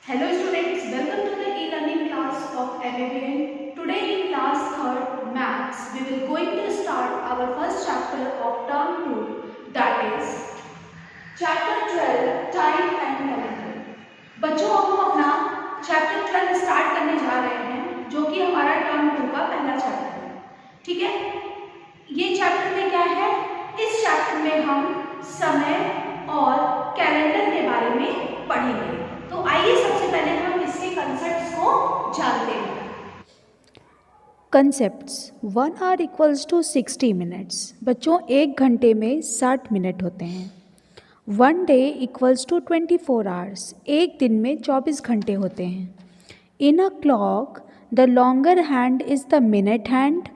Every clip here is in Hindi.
Hello students, welcome to the e-learning class of MAVN. Today in class 3rd Maths, we will going to start our first chapter of term 2, that is chapter 12 Time and Calendar. बच्चों अब हम अपना चैप्टर 12 स्टार्ट करने जा रहे हैं जो कि हमारा टर्म 2 का पहला चैप्टर है। ठीक है, ये चैप्टर में क्या है, इस चैप्टर में हम समय और कैलेंडर के बारे में पढ़ेंगे। तो आइए सबसे पहले हम इसके कंसेप्ट्स को जानते हैं। Concepts 1 hour equals to 60 minutes. बच्चों 1 घंटे में 60 मिनट होते हैं। 1 डे इक्वल्स टू 24 आवर्स। एक दिन में 24 घंटे होते हैं। In a clock the longer hand is the minute hand.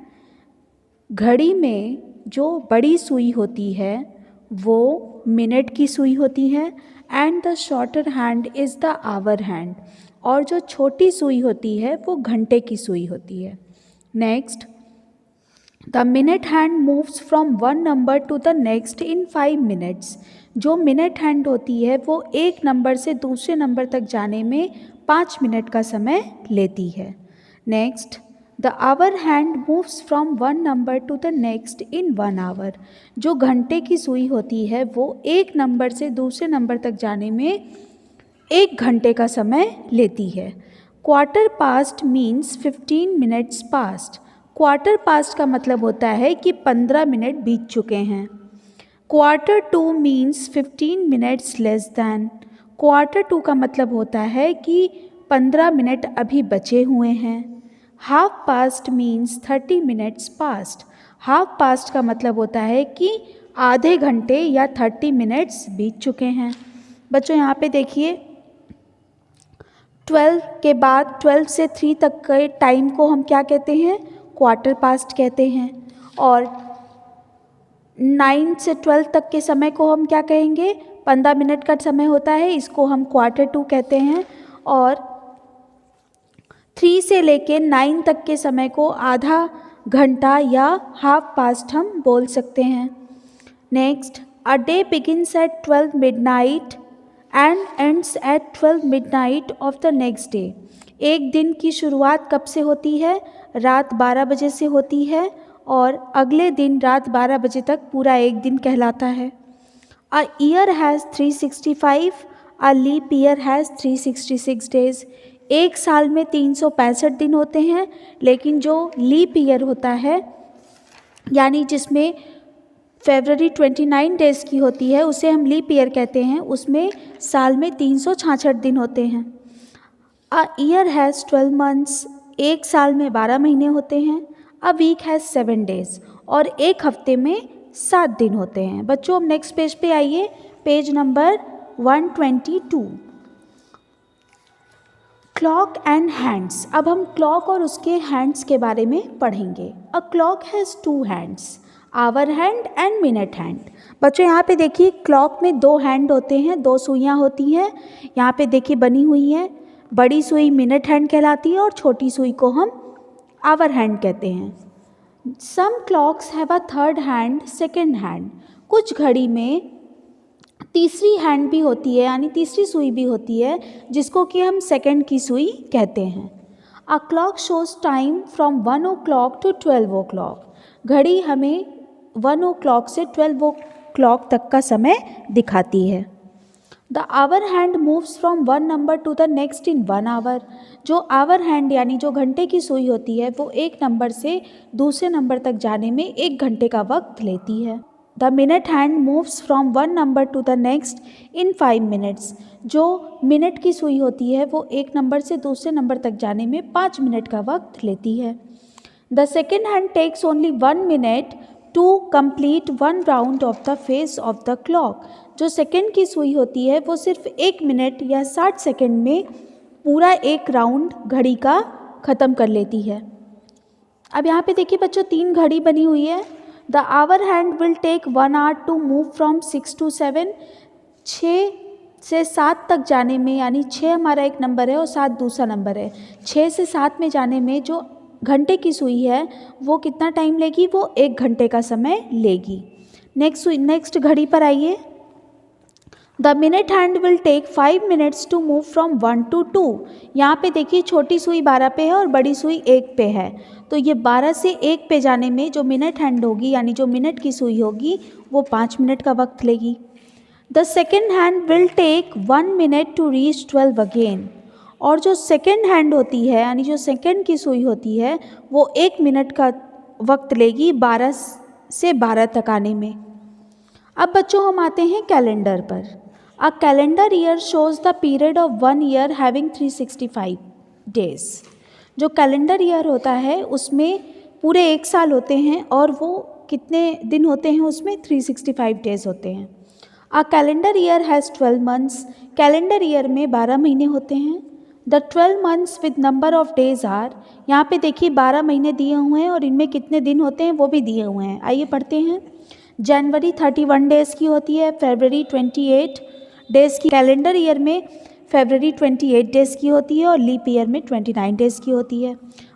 घड़ी में जो बड़ी सुई होती है वो मिनट की सुई होती है। And the shorter hand is the hour hand. और जो छोटी सुई होती है वो घंटे की सुई होती है। Next, the minute hand moves from one number to the next in 5 minutes. जो मिनट हैंड होती है वो एक नंबर से दूसरे नंबर तक जाने में 5 मिनट का समय लेती है। Next, the hour hand moves from one number to the next in 1 hour. जो घंटे की सुई होती है वो एक नंबर से दूसरे नंबर तक जाने में 1 घंटे का समय लेती है। Quarter past means 15 minutes past. Quarter past का मतलब होता है कि 15 मिनट बीत चुके हैं। Quarter to means 15 minutes less than. Quarter to का मतलब होता है कि 15 मिनट अभी बचे हुए हैं। Half past means 30 minutes past. Half past का मतलब होता है कि आधे घंटे या 30 मिनट्स बीत चुके हैं। बच्चों यहाँ पे देखिए, 12 के बाद 12 से 3 तक के टाइम को हम क्या कहते हैं, क्वार्टर पास्ट कहते हैं। और 9 से 12 तक के समय को हम क्या कहेंगे, 15 मिनट का समय होता है, इसको हम क्वार्टर टू कहते हैं। और 3 से लेके 9 तक के समय को आधा घंटा या हाफ पास्ट हम बोल सकते हैं। Next, a day begins at 12 midnight and ends at 12 midnight of the next day. एक दिन की शुरुआत कब से होती है, रात 12 बजे से होती है और अगले दिन रात 12 बजे तक पूरा एक दिन कहलाता है। A year has 365, a leap year has 366 days. एक साल में 365 दिन होते हैं, लेकिन जो लीप ईयर होता है यानी जिसमें फरवरी 29 डेज़ की होती है उसे हम लीप ईयर कहते हैं, उसमें साल में 366 दिन होते हैं। A year has 12 months. एक साल में 12 महीने होते हैं। A week has 7 days. और एक हफ्ते में 7 दिन होते हैं। बच्चों अब नेक्स्ट पेज पे आइए, page number 122। Clock and hands. अब हम क्लॉक और उसके हैंड्स के बारे में पढ़ेंगे। A clock has 2 hands, hour hand and minute hand. बच्चों यहाँ पे देखिए, क्लॉक में 2 हैंड होते हैं, 2 सुइयाँ होती हैं। यहाँ पे देखिए बनी हुई है। बड़ी सुई मिनट हैंड कहलाती है और छोटी सुई को हम आवर हैंड कहते हैं। Some clocks have a third hand, second hand. कुछ घड़ी में तीसरी हैंड भी होती है, यानी तीसरी सुई भी होती है, जिसको कि हम सेकेंड की सुई कहते हैं। A clock shows time from 1 o'clock to 12 o'clock। घड़ी हमें 1 o'clock से 12 o'clock तक का समय दिखाती है। The hour hand moves from one number to the next in 1 hour। जो आवर हैंड यानी जो घंटे की सुई होती है वो एक नंबर से दूसरे नंबर तक जाने में 1 घंटे का वक्त लेती है। The minute hand moves from one number to the next in 5 minutes. जो मिनट की सुई होती है वो एक नंबर से दूसरे नंबर तक जाने में 5 मिनट का वक्त लेती है। The second hand takes only 1 minute to complete 1 round of the face of the clock. जो सेकेंड की सुई होती है वो सिर्फ 1 मिनट या 60 सेकेंड में पूरा एक राउंड घड़ी का ख़त्म कर लेती है। अब यहाँ पे देखिए बच्चों, 3 घड़ी बनी हुई है। The hour hand will take 1 hour to move from 6 to 7। 6 से 7 तक जाने में, यानी 6 हमारा एक नंबर है और 7 दूसरा नंबर है, 6 से 7 में जाने में जो घंटे की सुई है वो कितना टाइम लेगी, वो 1 घंटे का समय लेगी। नेक्स्ट घड़ी पर आइए। The minute hand will take 5 minutes to move from 1 to 2। यहाँ पे देखिए छोटी सुई 12 पे है और बड़ी सुई 1 पे है, तो ये 12 से 1 पे जाने में जो मिनट हैंड होगी यानी जो मिनट की सुई होगी वो 5 मिनट का वक्त लेगी। The second hand will take 1 minute to reach 12 again. और जो सेकेंड हैंड होती है यानी जो सेकेंड की सुई होती है वो 1 मिनट का वक्त लेगी 12 से 12 तक आने में। अब बच्चों हम आते हैं कैलेंडर पर। अ calendar year shows the period of 1 year having 365 days. जो कैलेंडर ईयर होता है उसमें पूरे 1 साल होते हैं और वो कितने दिन होते हैं उसमें 365 डेज होते हैं। A calendar year has 12 months. Calendar year में 12 महीने होते हैं। The 12 months with number of days are. यहाँ पे देखिए 12 महीने दिए हुए हैं और इनमें कितने दिन होते हैं वो भी दिए हुए हैं। आइए पढ़ते हैं। जनवरी 31 डेज़ की होती है, फरवरी 28 डेज़ की, कैलेंडर ईयर में फरवरी 28 डेज़ की होती है और लीप ईयर में 29 डेज़ की होती है।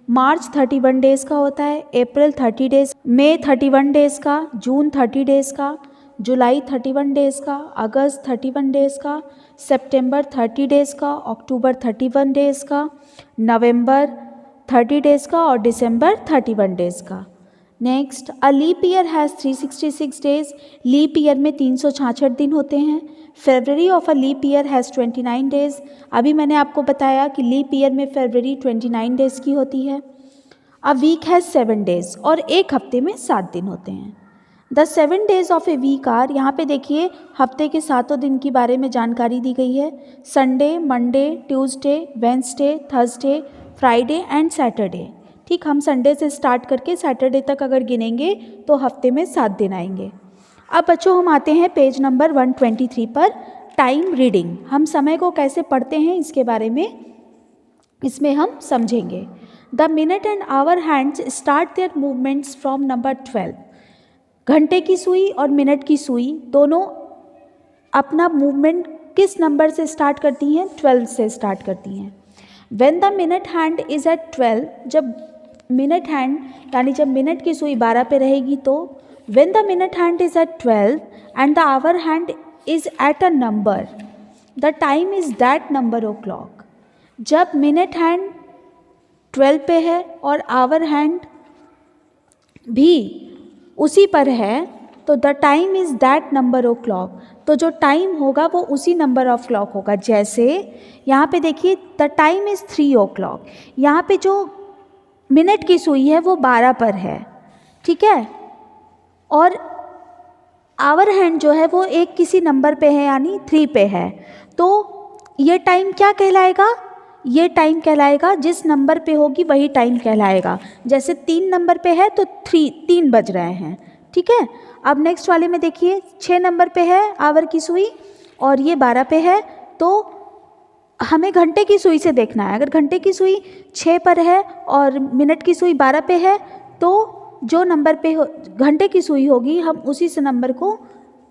मार्च 31 डेज़ का होता है, अप्रैल 30 डेज़, मई 31 डेज़ का, जून 30 डेज़ का, जुलाई 31 डेज़ का, अगस्त 31 डेज़ का, सितंबर 30 डेज़ का, अक्टूबर 31 डेज़ का, नवंबर 30 डेज़ का और दिसंबर 31 डेज़ का। Next, a leap year has 366 days. Leap year में 366 दिन होते हैं। February of a leap year has 29 days. अभी मैंने आपको बताया कि लीप ईयर में फरवरी 29 डेज़ की होती है। अ वीक हैज़ 7 डेज़ और एक हफ्ते में 7 दिन होते हैं। The 7 days of a week are. यहाँ पे देखिए हफ्ते के 7 दिन के बारे में जानकारी दी गई है। Sunday, Monday, Tuesday, Wednesday, Thursday, Friday and Saturday. ठीक, हम संडे से स्टार्ट करके सैटरडे तक अगर गिनेंगे तो हफ्ते में 7 दिन आएंगे। अब बच्चों हम आते हैं पेज नंबर 123 पर, टाइम रीडिंग। हम समय को कैसे पढ़ते हैं इसके बारे में इसमें हम समझेंगे। The minute and hour hands start their movements from number 12। घंटे की सुई और मिनट की सुई दोनों अपना मूवमेंट किस नंबर से स्टार्ट करती हैं? 12 से स्टार्ट करती हैं। When the minute hand is at 12, जब मिनट हैंड यानी जब मिनट की सुई 12 पे रहेगी तो when the minute hand is at 12 and the hour hand is at a number, the time is that number of clock. जब मिनट हैंड 12 पे है और आवर हैंड भी उसी पर है तो the time is that number of clock. तो जो टाइम होगा वो उसी नंबर ऑफ क्लॉक होगा। जैसे यहाँ पे देखिए द टाइम इज़ 3 o'clock। यहाँ पे जो मिनट की सुई है वो 12 पर है, ठीक है, और आवर हैंड जो है वो एक किसी नंबर पे है यानी 3 पे है। तो ये टाइम क्या कहलाएगा? ये टाइम कहलाएगा जिस नंबर पे होगी वही टाइम कहलाएगा। जैसे 3 नंबर पे है तो 3 बज रहे हैं, ठीक है। अब नेक्स्ट वाले में देखिए 6 नंबर पे है आवर की सुई और ये 12 पे है, तो हमें घंटे की सुई से देखना है। अगर घंटे की सुई 6 पर है और मिनट की सुई 12 पे है तो जो नंबर पे घंटे की सुई होगी हम उसी से नंबर को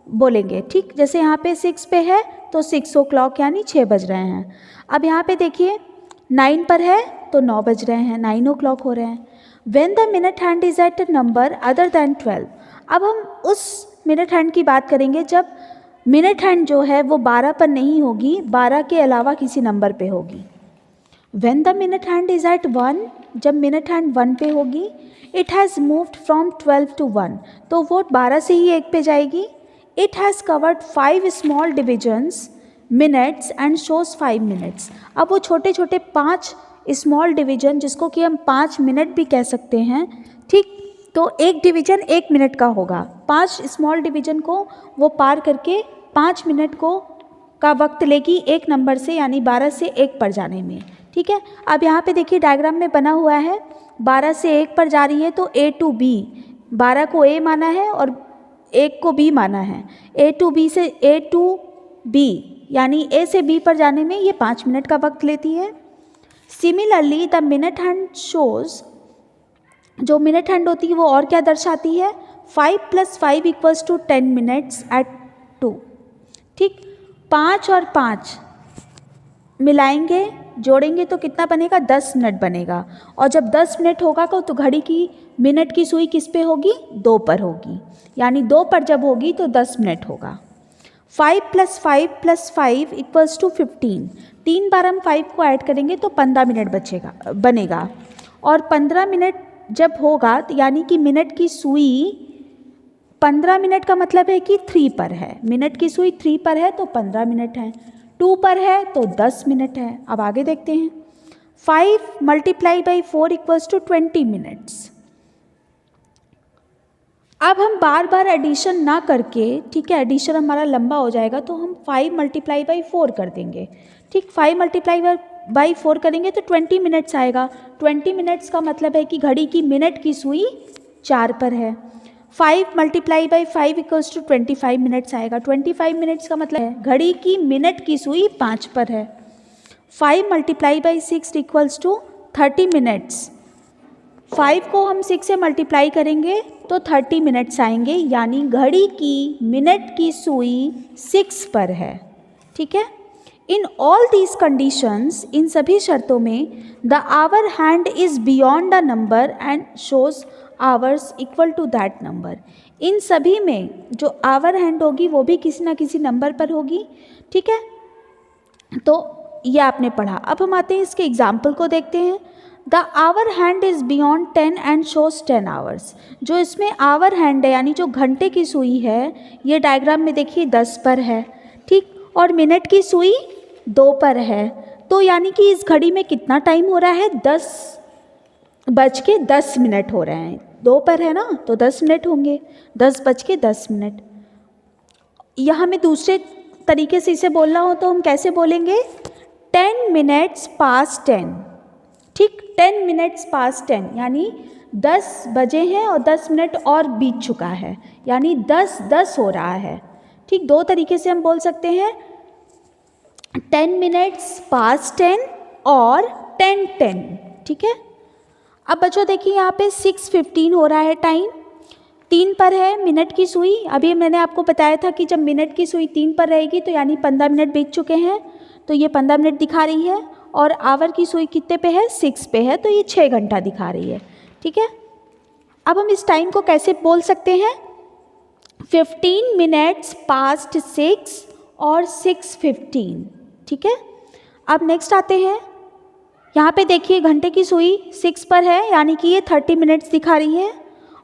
बोलेंगे, ठीक। जैसे यहाँ पे 6 पे है तो 6 o'clock यानी 6 बज रहे हैं। अब यहाँ पे देखिए 9 पर है तो 9 बज रहे हैं, 9 o'clock हो रहे हैं। When the minute hand is at a number other than 12। अब हम उस मिनट हैंड की बात करेंगे जब मिनट हैंड जो है वो 12 पर नहीं होगी, 12 के अलावा किसी नंबर पे होगी। When the minute hand is at 1, जब मिनट हैंड 1 पे होगी, it has moved from 12 to 1, तो वो 12 से ही 1 पे जाएगी। It has covered 5 small divisions minutes and shows 5 minutes. अब वो छोटे छोटे 5 स्मॉल डिवीजन जिसको कि हम 5 मिनट भी कह सकते हैं, ठीक। तो एक डिवीजन 1 मिनट का होगा। 5 स्मॉल डिवीजन को वो पार करके 5 मिनट को का वक्त लेगी एक नंबर से यानी 12 से 1 पर जाने में, ठीक है। अब यहाँ पे देखिए डायग्राम में बना हुआ है 12 से 1 पर जा रही है तो A to B, 12 को A माना है और 1 को B माना है। A to B यानी A से B पर जाने में ये 5 मिनट का वक्त लेती है। Similarly the minute hand shows, जो मिनट हैंड होती है वो और क्या दर्शाती है? 5 + 5 = 10 minutes at 2, ठीक। 5 और 5 मिलाएंगे जोड़ेंगे तो कितना बनेगा? 10 मिनट बनेगा। और जब 10 मिनट होगा तो घड़ी की मिनट की सुई किस पे होगी? 2 पर होगी, यानी 2 पर जब होगी तो 10 मिनट होगा। 5 + 5 + 5 = 15। 3 बार हम 5 को ऐड करेंगे तो 15 मिनट बनेगा। और 15 मिनट जब होगा यानी कि मिनट की सुई 15 मिनट का मतलब है कि 3 पर है। मिनट की सुई 3 पर है तो 15 मिनट है, 2 पर है तो 10 मिनट है। अब आगे देखते हैं। 5 × 4 = 20 मिनट्स। अब हम बार बार एडिशन ना करके, ठीक है, एडिशन हमारा लंबा हो जाएगा तो हम 5 × 4 कर देंगे। ठीक, 5 × 4 करेंगे तो 20 मिनट्स आएगा। 20 मिनट्स का मतलब है कि घड़ी की मिनट की सुई 4 पर है। 5 × 5 = 25 मिनट्स आएगा। 25 मिनट्स का मतलब है घड़ी की मिनट की सुई 5 पर है। 5 × 6 = 30 मिनट्स। 5 को हम 6 से मल्टीप्लाई करेंगे तो 30 मिनट्स आएंगे, यानी घड़ी की मिनट की सुई 6 पर है। ठीक है, इन ऑल दीज कंडीशंस, इन सभी शर्तों में the hour hand is beyond the number and shows hours equal to that number. इन सभी में जो आवर हैंड होगी वो भी किसी ना किसी नंबर पर होगी। ठीक है, तो ये आपने पढ़ा। अब हम आते हैं इसके एग्जाम्पल को देखते हैं। The hour hand is beyond 10 and shows 10 hours. जो इसमें आवर हैंड है यानी जो घंटे की सुई है, ये डायग्राम में देखिए 10 पर है। ठीक, और मिनट की सुई 2 पर है, तो यानी कि इस घड़ी में कितना टाइम हो रहा है, 10:10 हो रहे हैं। 2 पर है ना, तो 10 मिनट होंगे, 10:10। यहाँ मैं दूसरे तरीके से इसे बोलना हो तो हम कैसे बोलेंगे, 10 मिनट्स पास 10। ठीक, 10 मिनट्स पास 10 यानी 10 बजे हैं और 10 मिनट और बीत चुका है, यानी 10:10 हो रहा है। ठीक, 2 तरीके से हम बोल सकते हैं, 10 मिनट्स पास 10 और 10:10। ठीक है, अब बच्चों देखिए यहाँ पे 6:15 हो रहा है टाइम, 3 पर है मिनट की सुई। अभी मैंने आपको बताया था कि जब मिनट की सुई 3 पर रहेगी तो यानी 15 मिनट बीत चुके हैं, तो ये 15 मिनट दिखा रही है। और आवर की सुई कितने पे है, 6 पे है, तो ये 6 घंटा दिखा रही है। ठीक है, अब हम इस टाइम को कैसे बोल सकते हैं, 15 मिनट्स पास्ट 6 और 6:15। ठीक है, अब नेक्स्ट आते हैं। यहाँ पे देखिए घंटे की सुई 6 पर है यानी कि ये 30 मिनट्स दिखा रही है,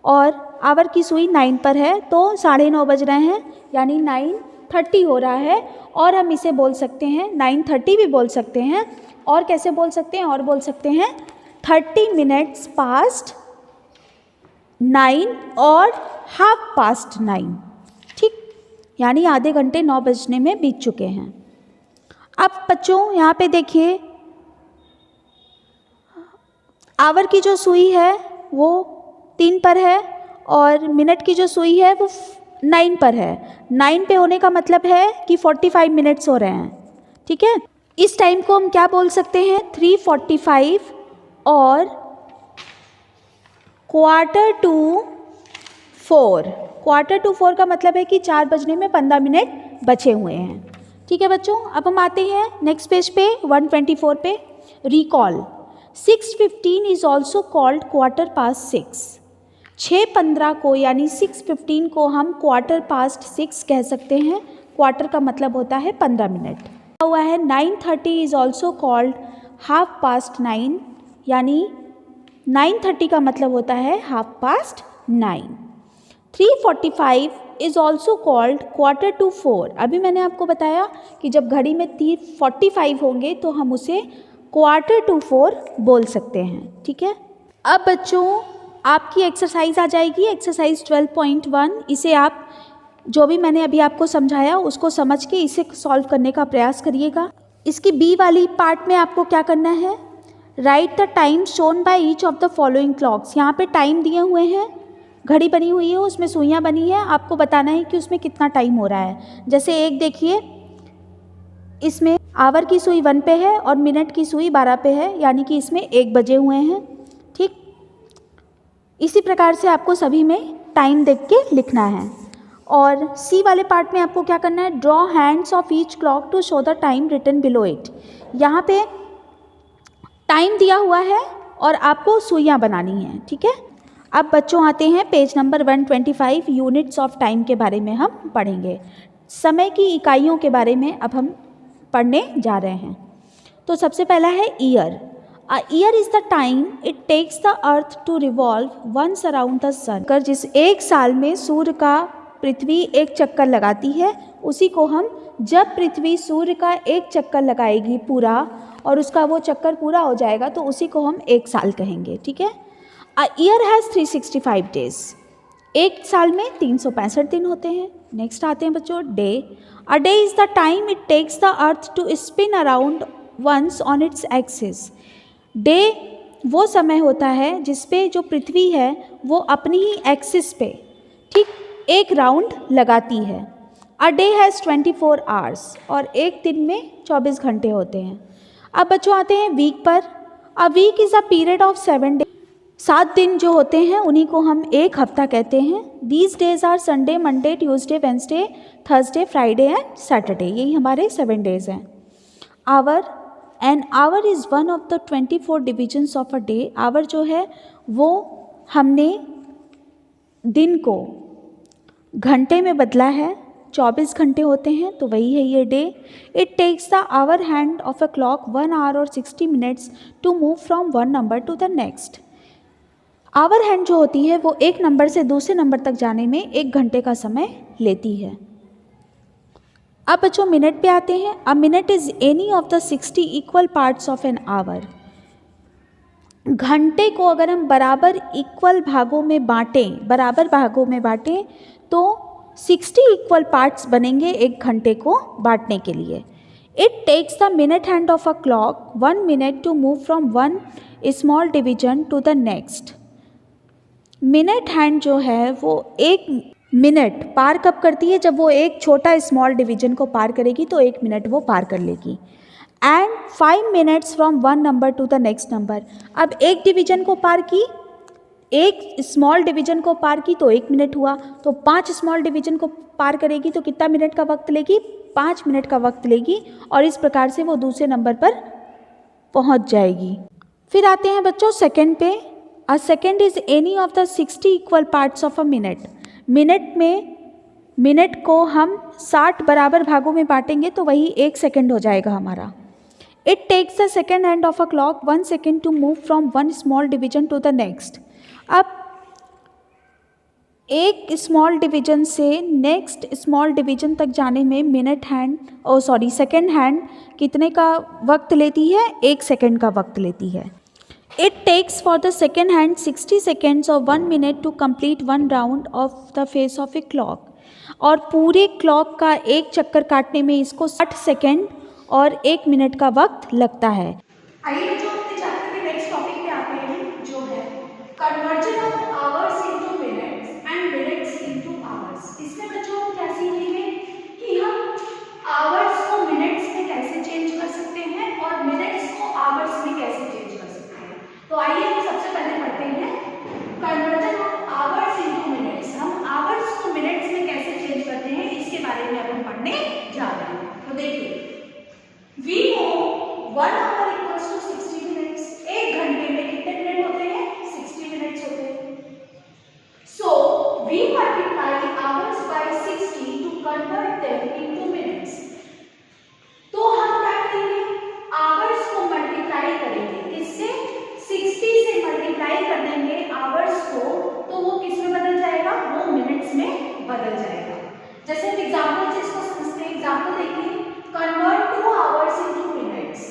और आवर की सुई 9 पर है तो 9:30 बज रहे हैं, यानी 9:30 हो रहा है। और हम इसे बोल सकते हैं 9:30 भी बोल सकते हैं, और कैसे बोल सकते हैं, और बोल सकते हैं 30 मिनट्स पास्ट 9 और 9:30। ठीक, यानी आधे घंटे 9 बजने में बीत चुके हैं। अब बच्चों यहाँ पे देखिए आवर की जो सुई है वो 3 पर है और मिनट की जो सुई है वो 9 पर है। 9 पे होने का मतलब है कि 45 मिनट्स हो रहे हैं। ठीक है, इस टाइम को हम क्या बोल सकते हैं, 3:45 और 3:45 4:45 का मतलब है कि 4 बजने में 15 मिनट बचे हुए हैं। ठीक है बच्चों, अब हम आते हैं नेक्स्ट पेज पे 124 पे। Recall 6:15 is also called 6:15। 6:15 को यानी 6:15 को हम 6:15 कह सकते हैं। क्वार्टर का मतलब होता है 15 मिनट। हुआ है 9:30 इज ऑल्सो कॉल्ड 9:30, यानी 9:30 का मतलब होता है 9:30। 3:45 इज ऑल्सो कॉल्ड 3:45। अभी मैंने आपको बताया कि जब घड़ी में 3:45 होंगे तो हम उसे 3:45 बोल सकते हैं। ठीक है, अब बच्चों आपकी एक्सरसाइज आ जाएगी, एक्सरसाइज 12.1। इसे आप जो भी मैंने अभी आपको समझाया उसको समझ के इसे सॉल्व करने का प्रयास करिएगा। इसकी बी वाली पार्ट में आपको क्या करना है, right the time shown by each of the following clocks. यहाँ पे टाइम दिए हुए हैं, घड़ी बनी हुई है, उसमें सुइयाँ बनी है, आपको बताना है कि उसमें कितना टाइम हो रहा है। जैसे एक देखिए, इसमें आवर की सुई 1 पे है और मिनट की सुई 12 पे है, यानी कि इसमें 1 बजे हुए हैं। ठीक, इसी प्रकार से आपको सभी में टाइम देख के लिखना है। और सी वाले पार्ट में आपको क्या करना है, draw hands of each clock to show the time written below it. यहाँ पे टाइम दिया हुआ है और आपको सुइयाँ बनानी है। ठीक है, अब बच्चों आते हैं page number 125, units of time के बारे में हम पढ़ेंगे। समय की इकाइयों के बारे में अब हम पढ़ने जा रहे हैं। तो सबसे पहला है year. A year is the time it takes the earth to revolve once around the sun. कर जिस एक साल में सूर्य का पृथ्वी एक चक्कर लगाती है, उसी को हम, जब पृथ्वी सूर्य का एक चक्कर लगाएगी पूरा और उसका वो चक्कर पूरा हो जाएगा, तो उसी को हम एक साल कहेंगे। ठीक है। A year has 365 days. एक साल में 365 दिन होते हैं। नेक्स्ट आते हैं बच्चों day. A day is the time it takes the earth to spin around once on its axis. Day वो समय होता है जिस पे जो पृथ्वी है वो अपनी ही एक्सिस पे ठीक एक राउंड लगाती है। अ डे हैज़ 24 आवर्स, और एक दिन में 24 घंटे होते हैं। अब बच्चों आते हैं वीक पर। A week is a period of 7 days. 7 दिन जो होते हैं उन्हीं को हम एक हफ्ता कहते हैं। These days are Sunday, Monday, Tuesday, Wednesday, Thursday, Friday and Saturday. यही हमारे 7 डेज हैं। Hour, an hour is one of the 24 divisions of a day. Hour जो है वो हमने दिन को घंटे में बदला है। 24 घंटे होते हैं, तो वही है ये day. It takes the hour hand of a clock 1 hour और 60 minutes to move from one number to the next. Hour hand जो होती है वो एक नंबर से दूसरे नंबर तक जाने में 1 घंटे का समय लेती है। अब बच्चों मिनट पे आते हैं। A minute is any of the 60 equal parts of an hour. घंटे को अगर हम बराबर इक्वल भागों में बांटें, तो 60 इक्वल पार्ट्स बनेंगे एक घंटे को बांटने के लिए। It takes the minute hand of a clock 1 minute to move from one small division to the next. Minute hand जो है वो 1 मिनट पार कब करती है? जब वो एक छोटा स्मॉल डिवीजन को पार करेगी तो 1 मिनट वो पार कर लेगी। And 5 minutes from one number to the next number. अब एक डिवीजन को पार की, एक स्मॉल डिवीजन को पार की तो 1 मिनट हुआ, तो 5 स्मॉल डिवीजन को पार करेगी तो कितना मिनट का वक्त लेगी? 5 मिनट का वक्त लेगी, और इस प्रकार से वो दूसरे नंबर पर पहुंच जाएगी। फिर आते हैं बच्चों सेकंड पे। A second is any of the 60 equal parts of a minute. Minute में मिनट को हम 60 बराबर भागों में बांटेंगे तो वही 1 सेकंड हो जाएगा हमारा। It takes the second hand of a clock 1 second to move from one small division to the next. अब एक स्मॉल डिवीजन से नेक्स्ट स्मॉल डिवीजन तक जाने में सेकेंड हैंड कितने का वक्त लेती है? 1 सेकंड का वक्त लेती है। It takes for the second hand 60 seconds और 1 minute to complete one round of the face of a clock. और पूरे क्लॉक का एक चक्कर काटने में इसको 60 सेकेंड और 1 मिनट का वक्त लगता है। आइए बच्चों अपने चैप्टर के नेक्स्ट टॉपिक पे आते हैं, जो है conversion of hours into minutes and minutes into hours. इसमें बच्चों हम क्या सीखेंगे कि हम आवर्स को मिनट्स में कैसे चेंज कर सकते हैं और मिनट्स को आवर्स में कैसे चेंज कर सकते हैं। तो आइए हम सबसे पहले पढ़ते हैं conversion of hours into minutes. हम आवर्स को मिनट्स में कैसे चेंज करते हैं इसके बारे में अब हम पढ़ने जा रहे हैं। तो देखिए, we know 1 hour equals to 60 minutes। एक घंटे में कितने मिनट होते हैं? 60 मिनट्स होते हैं। So we multiply hours by 60 to convert them into minutes। तो हम क्या करेंगे? आवर्स को मल्टीप्लाई करेंगे। किससे? 60 से मल्टीप्लाई कर देंगे आवर्स को, तो वो किस में बदल जाएगा? वो मिनट्स में बदल जाएगा। जैसे हम एग्जाम्पल से इसको समझते हैं। एग्जाम्पल देखिए, convert 2 hours into minutes।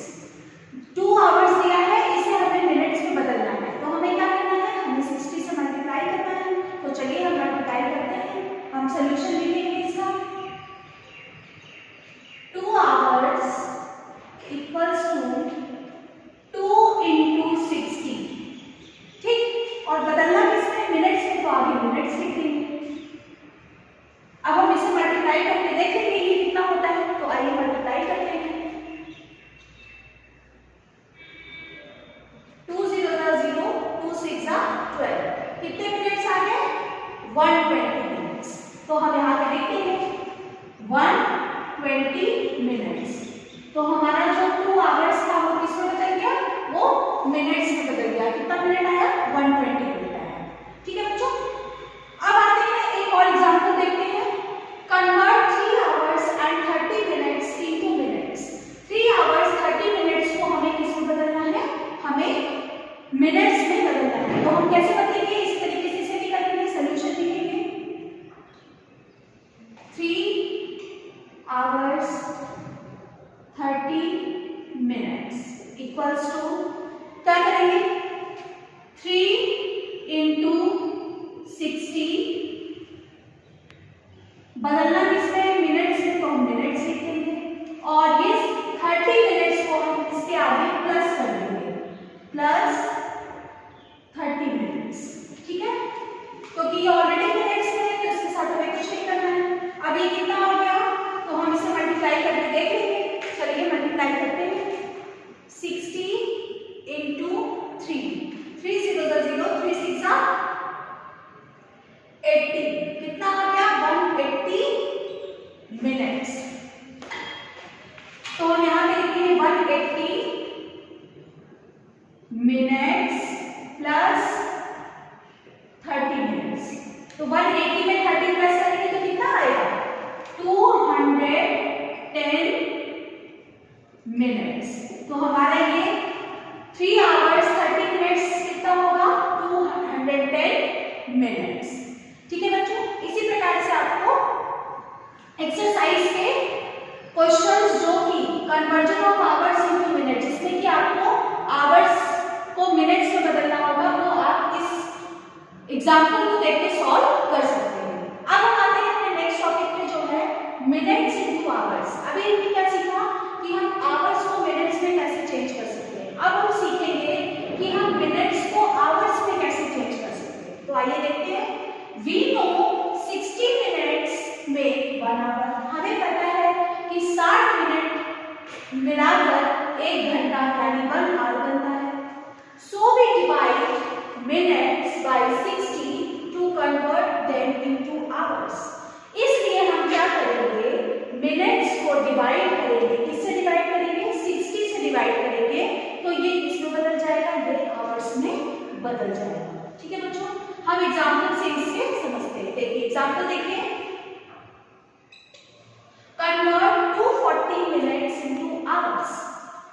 हम कैसे बदलेंगे, इस तरीके से इसे भी करेंगे, सोल्यूशन लिखेंगे 3 hours 30 minutes इक्वल्स टू क्या करेंगे 3 into 60, बदलना किसमें मिनट्स में, तो हम मिनट्स लिख देंगे और ये 30 मिनट्स को हम इसके आगे प्लस कर देंगे प्लस 30 मिनट्स, ठीक है, क्योंकि ये ऑलरेडी मिनट्स में है तो इसके साथ हमें कुछ नहीं करना है। अब ये कितना हो गया, तो हम इसे मल्टीप्लाई करके देख लेंगे, चलिए मल्टीप्लाई करते हैं 60 into 3, 3 0 0, 3 6 80, कितना हो गया 180 मिनट्स। तो हम यहाँ पे लिखेंगे 180 मिनट्स प्लस 30 मिनट्स, तो 180 में 30 प्लस करेंगे तो कितना आएगा 210 मिनट्स। तो हमारा ये 3 hours 30 मिनट्स कितना होगा 210 मिनट्स, ठीक है बच्चों। इसी प्रकार से आपको एक्सरसाइज के क्वेश्चंस जो कि conversion of hours into minute, जिसमें कि आपको आवर्स को मिनट्स में बदलना होगा, वो आप इस एग्जांपल को देख के सॉल्व कर सकते हैं। अब हम आते हैं अपने नेक्स्ट टॉपिक पे जो है मिनट्स इनटू आवर्स। अभी हमने क्या सीखा कि हम आवर्स को मिनट्स में कैसे चेंज कर सकते हैं, अब हम सीखेंगे कि हम मिनट्स को आवर्स में कैसे चेंज कर सकते हैं। तो आइए देखते हैं। वी नो 60 मिनट्स में 1 आवर, हमें पता है कि 60 मिनट मिलाकर 1 घंटा यानी 1 आवर बनता है। So we divide minutes by 60 to convert them into hours. इसलिए हम क्या करेंगे, मिनट्स को डिवाइड करेंगे, किससे डिवाइड करेंगे 60 से डिवाइड करेंगे, तो ये इसमें बदल जाएगा, ये आवर्स में बदल जाएगा, ठीक है बच्चों। हम एग्जांपल से इसे समझते हैं। देखिए एग्जांपल देखिए, convert 240 minutes into hours.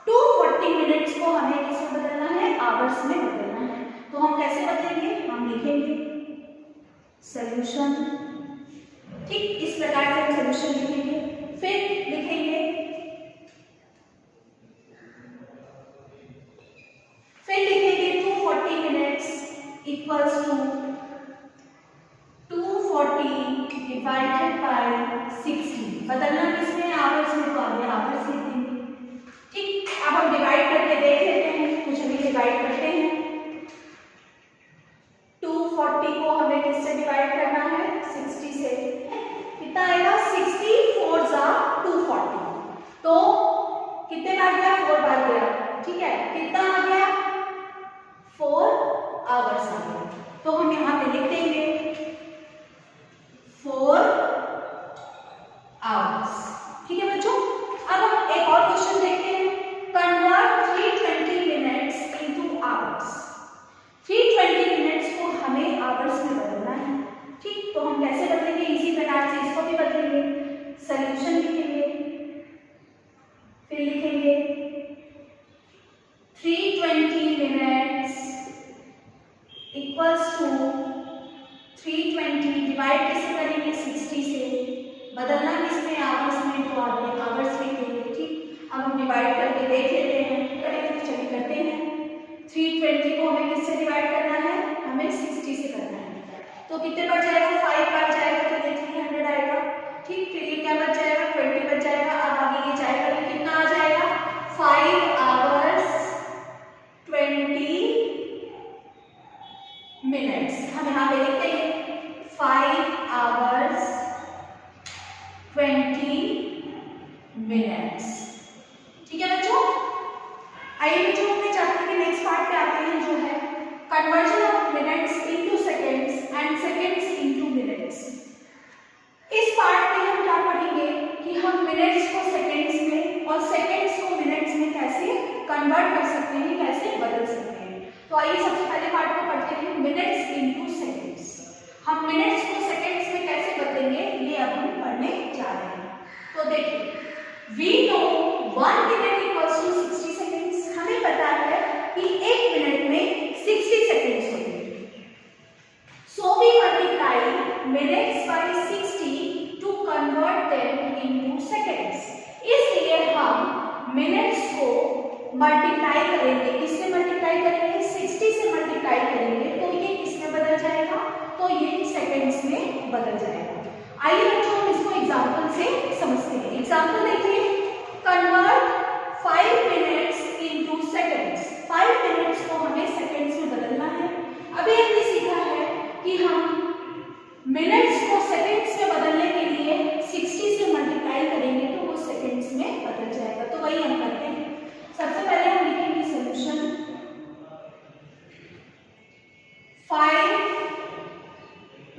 240 minutes को हमें किसमें बदलना है, आवर्स में बदलना है। तो हम कैसे बदलेंगे, हम लिखेंगे सॉल्यूशन, ठीक इस प्रकार से हम सॉल्यूशन लिखेंगे, फिर लिखेंगे फिर लिखेंगे 240 minutes equals to 240 divided by 60, बदलना किसमें आवर्स में, तो आगे आवर्स लिख देंगे, ठीक। अब हम डिवाइड करके देख लेते हैं, कुछ अभी डिवाइड करते हैं। 240 को हमें किससे डिवाइड करना है 60 से, कितना आएगा 60 4 240, तो कितने बार गया 4 बार गया, ठीक है, कितना आ गया 4 आवर्स आ गया। तो हम यहाँ पे लिख देंगे 4 आवर्स, ठीक है बच्चों। अब हम एक और क्वेश्चन देखते हैं, convert 320 minutes into hours. 320 minutes को हमें आवर्स में बदलना है, ठीक। तो हम कैसे बदलेंगे, इसी प्रकार से इसको भी बदलेंगे, सॉल्यूशन लिखेंगे, फिर लिखेंगे 320 मिनट्स इक्वल्स टू 320 डिवाइड कैसे करेंगे 60 से, बदलना किसमें आवर्स में, तो आगे आवर्स लिखेंगे, ठीक। अब हम डिवाइड करके देख लेते हैं, करेंगे चलिए करते हैं। 320 को हमें किससे डिवाइड करना है, हमें 60 से करना है, तो कितने बच जाएगा 5 बच जाएगा, तो ये 300 आएगा, ठीक। फिर ये क्या बच जाएगा 20 बच जाएगा। अब आगे ये जाएगा तो कितना आ जाएगा 5 आवर्स 20 मिनट्स। हम यहाँ पे लिखते हैं 5 आवर्स 20 मिनट्स, ठीक है बच्चों। आइए बच्चों अपने चैप्टर के नेक्स्ट पार्ट पे आते हैं, जो है conversion of minutes into seconds and seconds into minutes. इस पार्ट में हम क्या पढ़ेंगे कि हम मिनट्स को सेकंड्स में और सेकंड्स को मिनट्स में कैसे कन्वर्ट कर सकते हैं, कैसे बदल सकते हैं। तो आइए सबसे पहले पार्ट को पढ़ते हैं, मिनट्स इनटू सेकंड्स। हम मिनट्स को सेकंड्स में कैसे बदलेंगे, ये अब हम पढ़ने जा रहे हैं। तो देखिए, we know 1 minute equals to 60 seconds. हमें पता है कि 1 मिनट में 60 सेकंड्स होते हैं, मिनट्स को मल्टीप्लाई करेंगे, किससे मल्टीप्लाई करेंगे, 60 से मल्टीप्लाई करेंगे तो ये किसमें बदल जाएगा, तो ये सेकंड्स में बदल जाएगा। आइए बच्चों हम इसको एग्जांपल से समझते हैं। एग्जांपल देखिए, convert 5 minutes into seconds. 5 minutes को हमें सेकंड्स में बदलना है। अभी हमने सीखा है कि हम मिनट्स को सेकंड्स में बदलने के लिए 60 से मल्टीप्लाई करेंगे तो वो सेकंड्स में बदल जाएगा। तो वही हम करते हैं। सबसे पहले हम लिखेंगे solution 5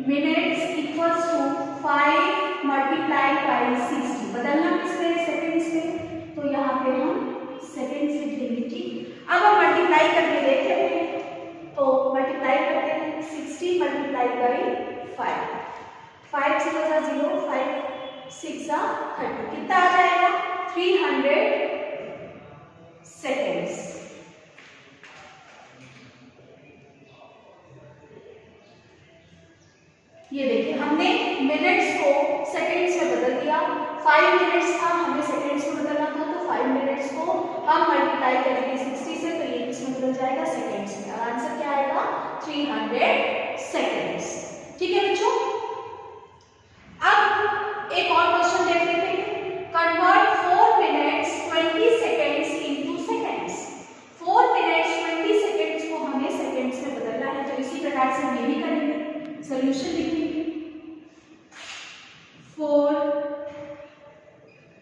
minutes equals to 5 multiply by 60। बदलना किसमें, सेकंड्स में, तो यहाँ पे हम सेकंड्स लिख देंगे। ठीक, अब हम मल्टीप्लाई करके देखते हैं। तो मल्टीप्लाई करते हैं, 60 मल्टीप्लाई बाई 5, 5 0 0, 5 6 30, कितना आ जाएगा, 300 सेकेंड्स। ये देखिए हमने मिनट्स को सेकंड्स में बदल दिया। 5 मिनट्स था, हमें सेकंड्स में बदलना था, तो 5 मिनट्स को हम मल्टीप्लाई करेंगे 60 से, तो ये किसमें बदल जाएगा, सेकंड्स में। और आंसर क्या आएगा, 300 सेकेंड्स। ठीक है बच्चों, अब एक और क्वेश्चन देख लेते हैं। Convert 4 minutes 20 seconds into seconds. 4 minutes 20 seconds को हमें सेकेंड्स में बदलना है, तो इसी प्रकार से हम ये भी करेंगे। सॉल्यूशन लिखेंगे 4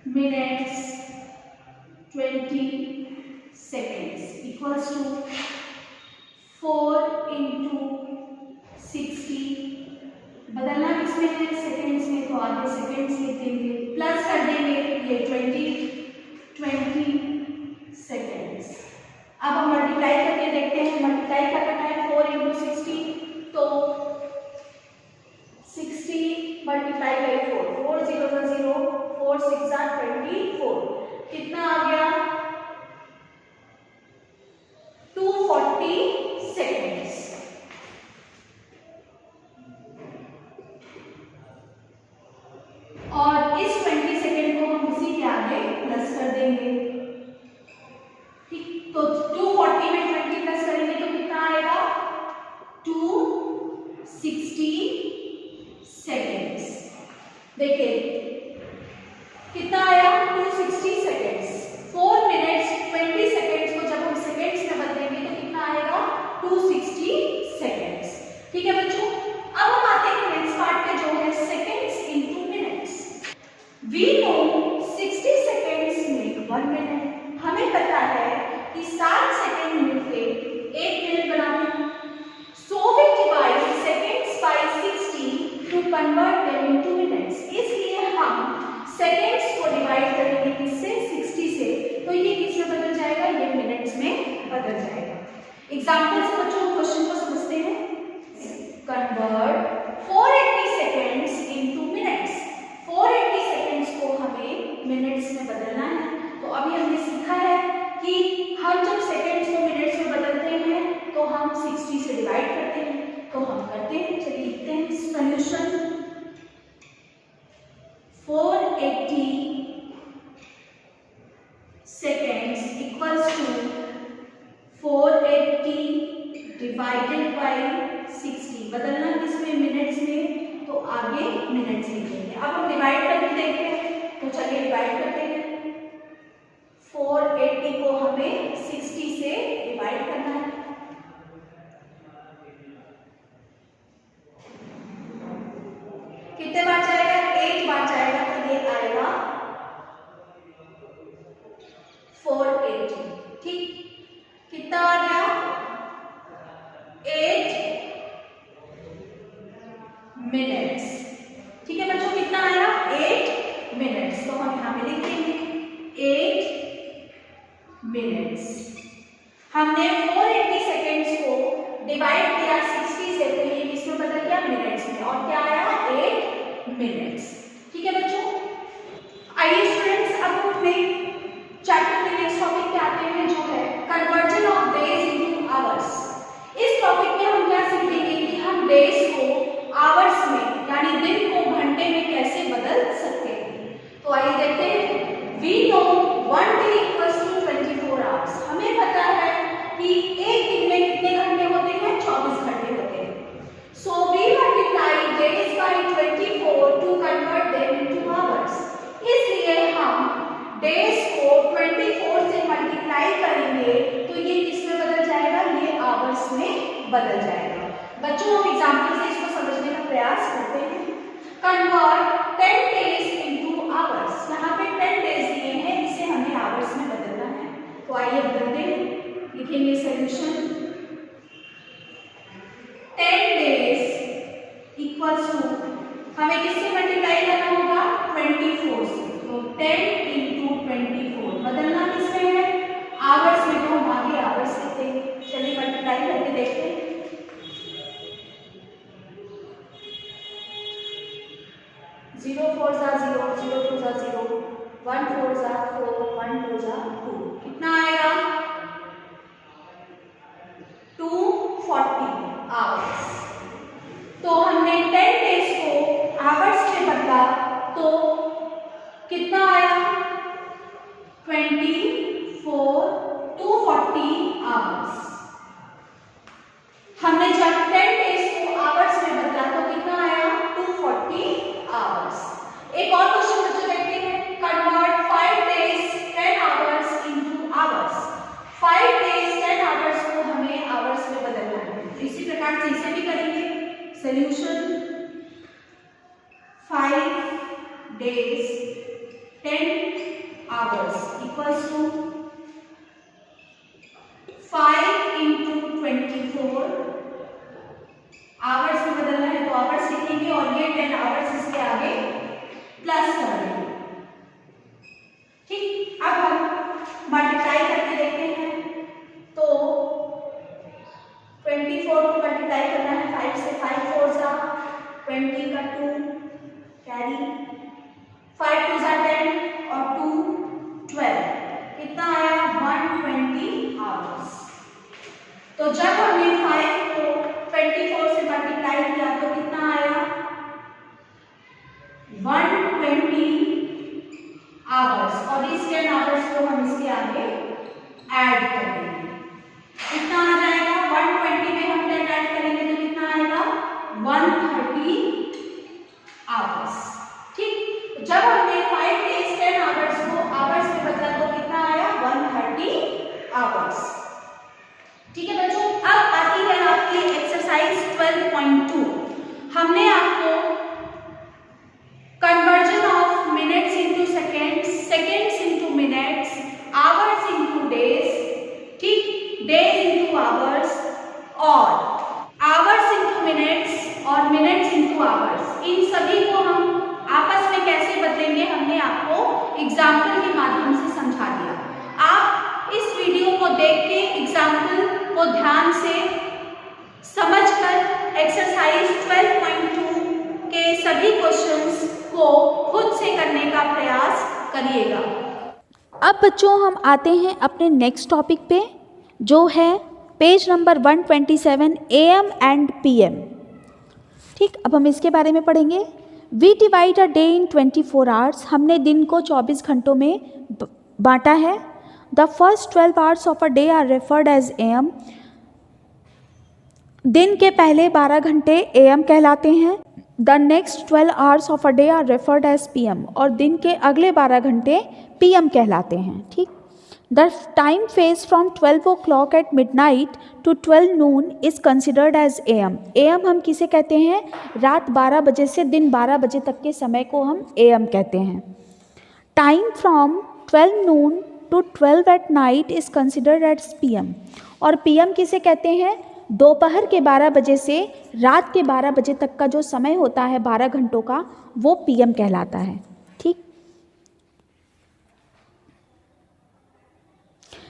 minutes 20 seconds equals to 4 into 60। बदलना किसमें है, सेकेंड्स में, तो आगे सेकेंड्स लिख देंगे, प्लस कर देंगे ये 20 सेकेंड्स। अब हम मल्टीप्लाई करके देखते हैं। मल्टीप्लाई करना है 4 इंटू 60, तो 60 मल्टीप्लाई बाई 4, 4 0 0, 4 6 24, कितना आ गया, 240 सेकेंड्स। और इस 20 सेकेंड को हम उसी के आगे प्लस कर देंगे। ठीक, तो 240 में 20 प्लस करेंगे तो कितना आएगा, 260 सेकेंड्स। देखिए कितना आया, 260 सेकेंड्स। 4 मिनट्स 20 सेकेंड्स को जब हम सेकेंड्स में बदलेंगे तो कितना आएगा, 260 सेकेंड्स। ठीक है बच्चों, अब हम आते हैं नेक्स्ट पार्ट पे जो है seconds into minutes. We know 60 seconds make 1 minute. हमें पता है कि 60 सेकेंड मिलके 1 मिनट बनाते हैं। So we divide seconds by 60 to convert them into minutes. इसलिए हम सेकेंड्स को डिवाइड करेंगे किससे, 60 से, तो ये किसमें बदल जाएगा, ये मिनट्स में बदल जाएगा। एग्जांपल से बच्चों क्वेश्चन को समझते हैं। Convert 480 seconds into minutes. 480 seconds को हमें मिनट्स में बदलना है। तो अभी हमने सीखा है कि हम जब सेकेंड्स को मिनट्स में बदलते हैं तो हम 60 से डिवाइड करते हैं। तो हम करते हैं, चलिए लिखते हैं solution 480 seconds equals to 480 divided by 60। बदलना किसमें, मिनट्स में, तो आगे मिनट्स लिखेंगे। अब हम डिवाइड करके देखते हैं, तो चलिए डिवाइड करते हैं। 480 को हमें 60 से डिवाइड करना है। कितने बार जाएगा, 8 बार जाएगा, तो ये आएगा 480। ठीक, कितना आ गया, 8 मिनट्स। ठीक है बच्चों, कितना आया, 8 मिनट्स। तो हम यहाँ पे लिख देंगे 8 मिनट्स। हमने 480 सेकेंड्स को डिवाइड किया 60 से, तो ये किसमें बदल गया, मिनट्स में, और क्या आया, 8 मिनट्स। ठीक है बच्चों, आइए स्टूडेंट्स अब हम अपने चैप्टर के नेक्स्ट टॉपिक पे आते हैं जो है conversion of days into hours. इस टॉपिक में हम क्या सीखेंगे कि हम डेज को आवर्स में यानी दिन को घंटे में कैसे बदल सकते हैं। तो आइए देखते हैं। वी नो 1 डे आइए बदलते हैं, लिखेंगे सोल्यूशन 10 days इक्वल्स टू, हमें किससे मल्टीप्लाई करना होगा 24 से, तो 10 into 24 बदलना किससे है आवर्स में, तो हम आगे आवर्स लिखते हैं। चलिए मल्टीप्लाई करके देखते हैं। 0 4 0 0 2 0 1 4 4 1 2 2, कितना आएगा 240 आवर्स। तो हमने 10 डेज को आवर्स में बदला तो कितना आया 240 आवर्स। हमने जब 10 डेज को आवर्स में बदला तो कितना आया 240 आवर्स। एक और क्वेश्चन बच्चों देखते हैं, convert 5 days 10 hours into hours. 5 days 10 hours को हमें आवर्स में बदलना है, इसी प्रकार से इसे भी करेंगे। Solution 5 days 10 hours equals to 5 into 24 hours में बदलना है तो आवर्स लिखेंगे और ये 10 आवर्स इसके आगे प्लस कर देंगे। ठीक, अब हम मल्टीप्लाई करके देखते हैं। तो 24 को मल्टीप्लाई करना है 5 से, 5 4 जा 20 का 2 कैरी, 5 2 जा 10 और 2 12, कितना आया 120 आवर्स। तो जब हमने 5 को 24 से मल्टीप्लाई किया तो कितना आया 120 आवर्स, और इस 10 आवर्स को हम इसके आगे ऐड कर देंगे। कितना आ जाएगा 120 में हम 10 ऐड करेंगे तो कितना आएगा 130 आवर्स। ठीक, जब हमने 5 डेज 10 आवर्स को आवर्स में बदला तो कितना आया 130 आवर्स। ठीक है बच्चों, अब आती है आपकी एक्सरसाइज 12.2। हमने आपको conversion of minutes into seconds, seconds into minutes, hours into days, ठीक, डेज इनटू आवर्स और आवर्स इनटू मिनट्स और मिनट्स इनटू आवर्स, इन सभी को हम आपस में कैसे बदलेंगे हमने आपको एग्जाम्पल के माध्यम से समझा दिया। आप इस वीडियो को देख के एग्जाम्पल को ध्यान से समझकर एक्सरसाइज 12.2 के सभी क्वेश्चंस को खुद से करने का प्रयास करिएगा। अब बच्चों हम आते हैं अपने नेक्स्ट टॉपिक पे, जो है page number 127 AM and PM। ठीक, अब हम इसके बारे में पढ़ेंगे। We divide a day in 24 hours, हमने दिन को 24 घंटों में बांटा है। The first 12 hours of a day are referred as AM, दिन के पहले 12 घंटे AM कहलाते हैं। The next 12 hours of a day are referred as PM, और दिन के अगले 12 घंटे PM कहलाते हैं। ठीक, the time phase from 12 o'clock at midnight to 12 noon is considered as AM। AM हम किसे कहते हैं, रात 12 बजे से दिन 12 बजे तक के समय को हम AM कहते हैं। Time from 12 noon to 12 at night is considered as PM, और PM किसे कहते हैं, दोपहर के 12 बजे से रात के 12 बजे तक का जो समय होता है 12 घंटों का, वो PM कहलाता है। ठीक,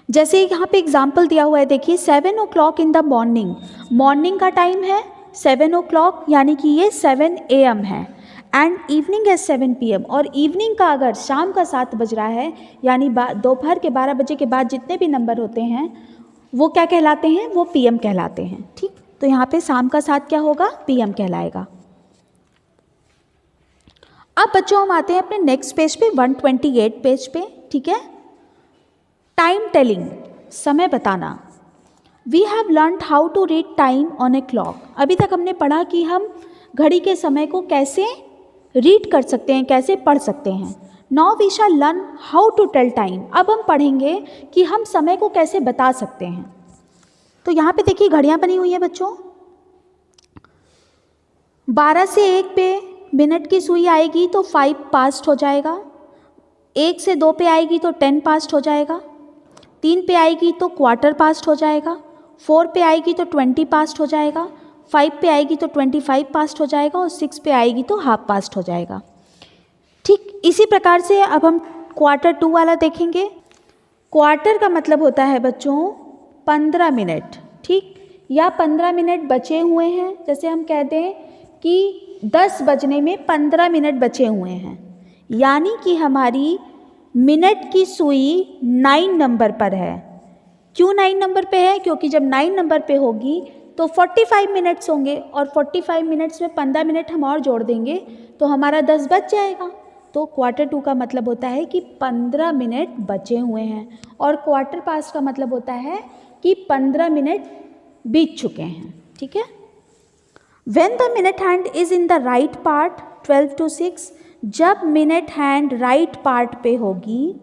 जैसे यहाँ पे एग्जाम्पल दिया हुआ है, देखिए 7 o'clock in the morning, morning का टाइम है 7 o'clock, यानी कि ये 7 AM है। एंड इवनिंग है 7 PM, और इवनिंग का अगर शाम का 7 बज रहा है, यानी दोपहर के 12 बजे के बाद जितने भी नंबर होते हैं वो क्या कहलाते हैं, वो PM कहलाते हैं। ठीक, तो यहाँ पे शाम का 7 क्या होगा, PM कहलाएगा। अब बच्चों हम आते हैं अपने नेक्स्ट पेज पे, 128 पेज पे। ठीक है, टाइम टेलिंग, समय बताना। We have learned how to read time on a clock. अभी तक हमने पढ़ा कि हम घड़ी के समय को कैसे रीड कर सकते हैं, कैसे पढ़ सकते हैं। Now we shall learn how to tell time. अब हम पढ़ेंगे कि हम समय को कैसे बता सकते हैं। तो यहाँ पे देखिए घड़ियाँ बनी हुई हैं बच्चों। 12 से 1 पे मिनट की सुई आएगी तो 5 पास्ट हो जाएगा। 1 से 2 पे आएगी तो 10 पास्ट हो जाएगा। 3 पे आएगी तो क्वार्टर पास्ट हो जाएगा, 4 पे आएगी तो 20 पास्ट हो जाएगा, 5 पे आएगी तो 25 पास्ट हो जाएगा और 6 पे आएगी तो हाफ पास्ट हो जाएगा। ठीक इसी प्रकार से अब हम क्वार्टर 2 वाला देखेंगे। क्वार्टर का मतलब होता है बच्चों 15 मिनट, ठीक, या 15 मिनट बचे हुए हैं। जैसे हम कहते हैं कि 10 बजने में 15 मिनट बचे हुए हैं, यानी कि हमारी मिनट की सुई 9 नंबर पर है। क्यों 9 नंबर पे है? क्योंकि जब 9 नंबर पे होगी तो 45 मिनट्स होंगे और 45 मिनट्स में 15 मिनट हम और जोड़ देंगे तो हमारा 10 बच जाएगा। तो क्वार्टर 2 का मतलब होता है कि 15 मिनट बचे हुए हैं, और क्वार्टर पास्ट का मतलब होता है कि 15 मिनट बीत चुके हैं। ठीक है। When the minute hand is in the right part 12 to 6, जब मिनट हैंड राइट पार्ट पे होगी,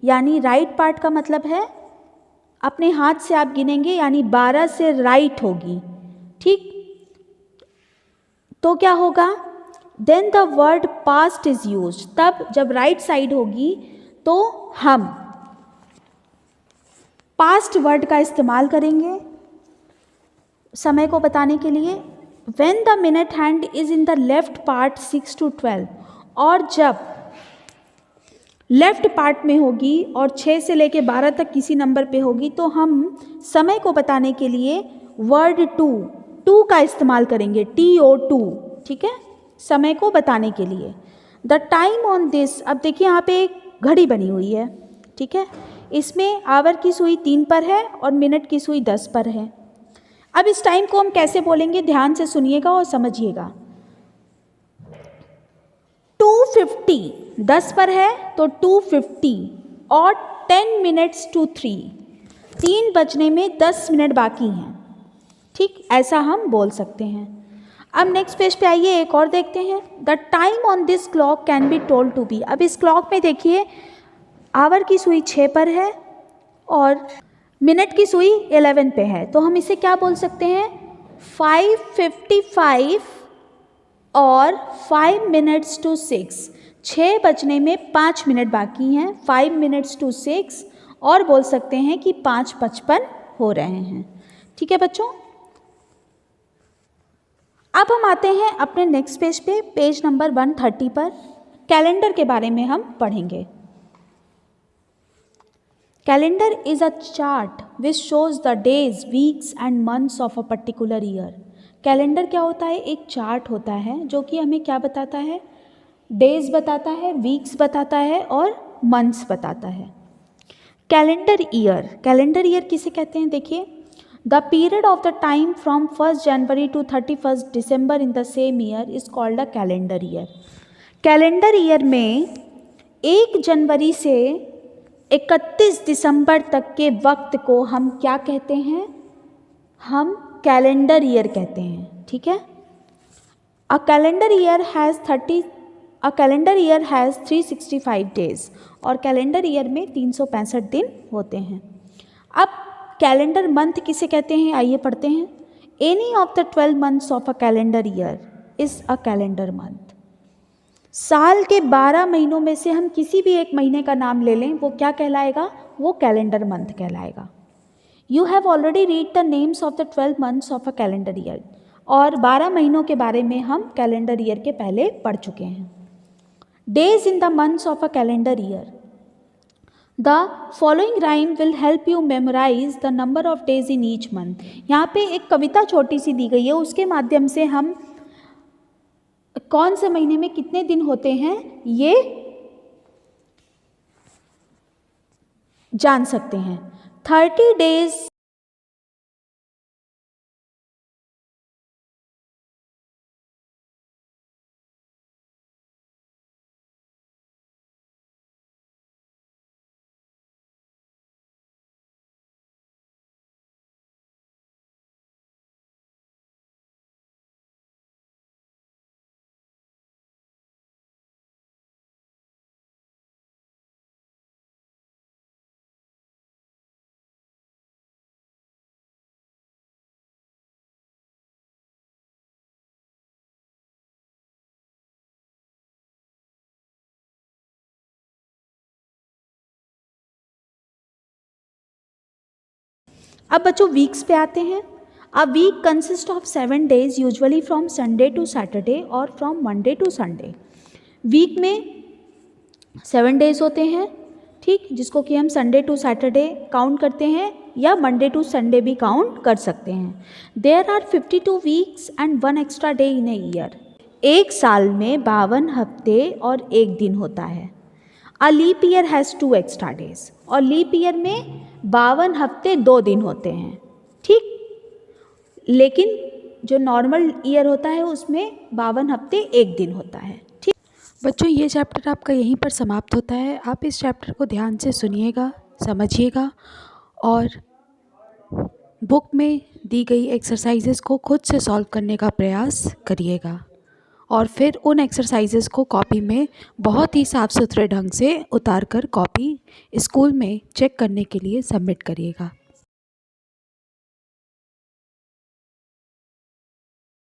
यानी राइट पार्ट का मतलब है अपने हाथ से आप गिनेंगे, यानी 12 से राइट होगी, ठीक, तो क्या होगा? Then the word past is use, तब जब राइट साइड होगी तो हम पास्ट वर्ड का इस्तेमाल करेंगे समय को बताने के लिए। When the minute hand is in the left part 6 to 12, और जब लेफ्ट पार्ट में होगी और 6 से लेके 12 तक किसी नंबर पे होगी तो हम समय को बताने के लिए वर्ड टू का इस्तेमाल करेंगे, TO2, ठीक है, समय को बताने के लिए। द टाइम ऑन दिस, अब देखिए यहाँ पे एक घड़ी बनी हुई है, ठीक है, इसमें आवर की सुई 3 पर है और मिनट की सुई 10 पर है। अब इस टाइम को हम कैसे बोलेंगे, ध्यान से सुनिएगा और समझिएगा। 2:50 10 पर है तो 2:50 और 10 मिनट्स to 3, 3 बजने में 10 मिनट बाकी हैं, ठीक, ऐसा हम बोल सकते हैं। अब नेक्स्ट पेज पे आइए, एक और देखते हैं। The time on this clock can be told to be, अब इस क्लॉक में देखिए आवर की सुई 6 पर है और मिनट की सुई 11 पे है, तो हम इसे क्या बोल सकते हैं, 5:55 और 5 मिनट्स to 6, 6 बजने में 5 मिनट बाकी हैं, 5 मिनट्स to 6, और बोल सकते हैं कि 5:55 हो रहे हैं। ठीक है बच्चों। अब हम आते हैं अपने नेक्स्ट पेज पे, पेज नंबर 130 पर। कैलेंडर के बारे में हम पढ़ेंगे। Calendar is a chart which shows the days, weeks and months of a particular year. Calendar क्या होता है? एक चार्ट होता है जो कि हमें क्या बताता है, डेज बताता है, वीक्स बताता है और मंथ्स बताता है। कैलेंडर ईयर किसे कहते हैं? देखिए, the period of the time from 1 January to 31 December in the same year is called a calendar year. Calendar year में 1 जनवरी से 31 दिसंबर तक के वक्त को हम क्या कहते हैं? हम कैलेंडर ईयर कहते हैं। ठीक है। अ कैलेंडर ईयर हैज़ 365 डेज, और कैलेंडर ईयर में 365 दिन होते हैं। अब कैलेंडर मंथ किसे कहते हैं, आइए पढ़ते हैं। Any of the 12 months of a calendar year is a calendar month. साल के 12 महीनों में से हम किसी भी एक महीने का नाम ले लें, वो क्या कहलाएगा? वो कैलेंडर मंथ कहलाएगा। You have already read the names of the 12 months of a calendar year, और 12 महीनों के बारे में हम कैलेंडर ईयर के पहले पढ़ चुके हैं। Days in the months of a calendar year, the following rhyme will help you memorise the number of days in each month. यहाँ पे एक कविता छोटी सी दी गई है, उसके माध्यम से हम कौन से महीने में कितने दिन होते हैं ये जान सकते हैं। 30 डेज अब बच्चों वीक्स पे आते हैं। A week consist of 7 days usually from Sunday to Saturday और from Monday to Sunday. Week में 7 days होते हैं, ठीक, जिसको कि हम संडे टू सैटरडे काउंट करते हैं या मंडे टू संडे भी काउंट कर सकते हैं। There are 52 weeks and 1 extra day in a year. एक साल में 52 हफ्ते और एक दिन होता है। A leap year has 2 extra days, और लीप ईयर में 52 हफ्ते 2 दिन होते हैं, ठीक। लेकिन जो नॉर्मल ईयर होता है उसमें 52 हफ्ते एक दिन होता है, ठीक। बच्चों ये चैप्टर आपका यहीं पर समाप्त होता है। आप इस चैप्टर को ध्यान से सुनिएगा, समझिएगा और बुक में दी गई एक्सरसाइजेस को खुद से सॉल्व करने का प्रयास करिएगा और फिर उन एक्सरसाइजेस को कॉपी में बहुत ही साफ़ सुथरे ढंग से उतार कर कॉपी स्कूल में चेक करने के लिए सबमिट करिएगा।